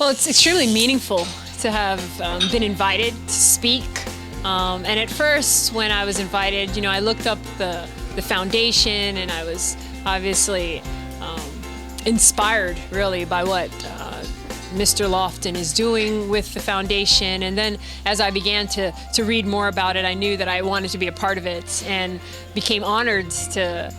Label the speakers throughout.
Speaker 1: Well, it's extremely meaningful to have been invited to speak. And at first, when I was invited, I looked up the foundation, and I was obviously inspired really by what Mr. Lofton is doing with the foundation. And then as I began to read more about it, I knew that I wanted to be a part of it, and became honored to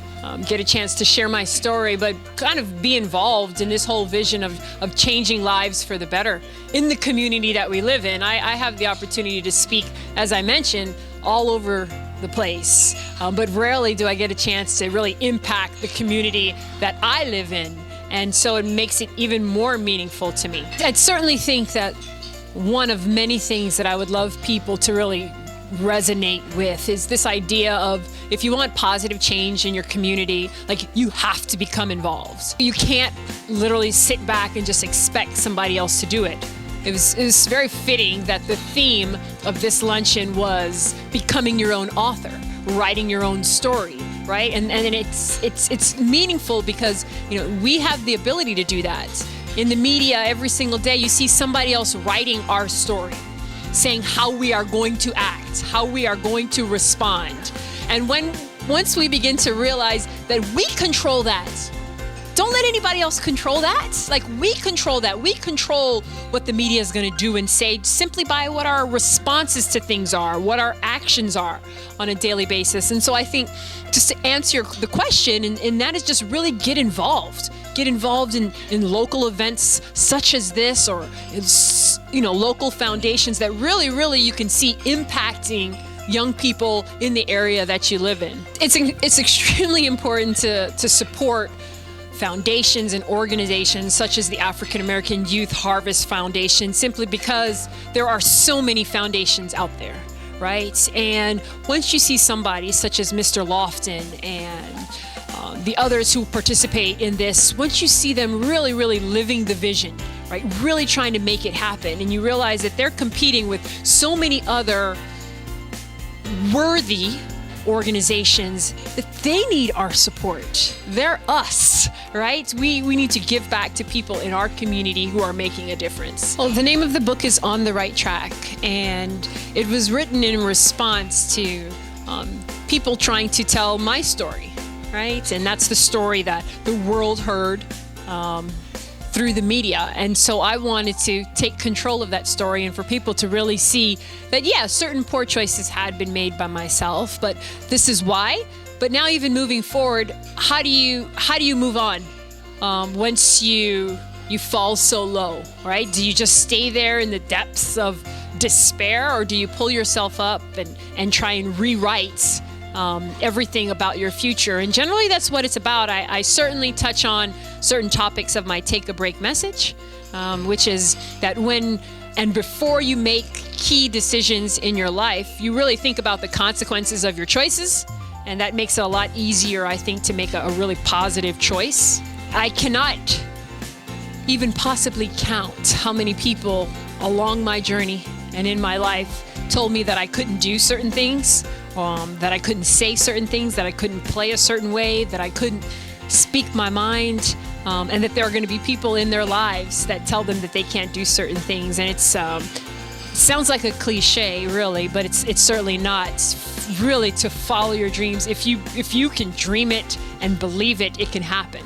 Speaker 1: get a chance to share my story, but kind of be involved in this whole vision of changing lives for the better in the community that we live in. I have the opportunity to speak, as I mentioned, all over the place, but rarely do I get a chance to really impact the community that I live in. And so it makes it even more meaningful to me. I'd certainly think that one of many things that I would love people to really resonate with is this idea of, if you want positive change in your community, you have to become involved. You can't literally sit back and just expect somebody else to do it. It was very fitting that the theme of this luncheon was becoming your own author, writing your own story, right? And it's meaningful because we have the ability to do that. In the media, every single day, you see somebody else writing our story, saying how we are going to act, how we are going to respond. And once we begin to realize that we control that, don't let anybody else control that. We control that. We control what the media is going to do and say simply by what our responses to things are, what our actions are on a daily basis. And so I think, just to answer the question, and that is just really get involved. Get involved in local events such as this, or local foundations that really you can see impacting young people in the area that you live in. It's extremely important to support foundations and organizations such as the African American Youth Harvest Foundation, simply because there are so many foundations out there, right? And once you see somebody such as Mr. Lofton and the others who participate in this, once you see them really living the vision, right, really trying to make it happen, and you realize that they're competing with so many other worthy organizations, that they need our support. They're us, right? We need to give back to people in our community who are making a difference. Well, the name of the book is On the Right Track, and it was written in response to people trying to tell my story, right? And that's the story that the world heard through the media. And so I wanted to take control of that story, and for people to really see that, yeah, certain poor choices had been made by myself, but this is why. But now, even moving forward, how do you move on once you fall so low, right? Do you just stay there in the depths of despair, or do you pull yourself up and try and rewrite everything about your future? And generally, that's what it's about. I certainly touch on certain topics of my Take a Break message, which is that when and before you make key decisions in your life, you really think about the consequences of your choices, and that makes it a lot easier, I think, to make a really positive choice. I cannot even possibly count how many people along my journey and in my life told me that I couldn't do certain things, that I couldn't say certain things, that I couldn't play a certain way, that I couldn't speak my mind, and that there are going to be people in their lives that tell them that they can't do certain things. And it sounds like a cliche, really, but it's certainly not. It's really to follow your dreams. If you can dream it and believe it, it can happen.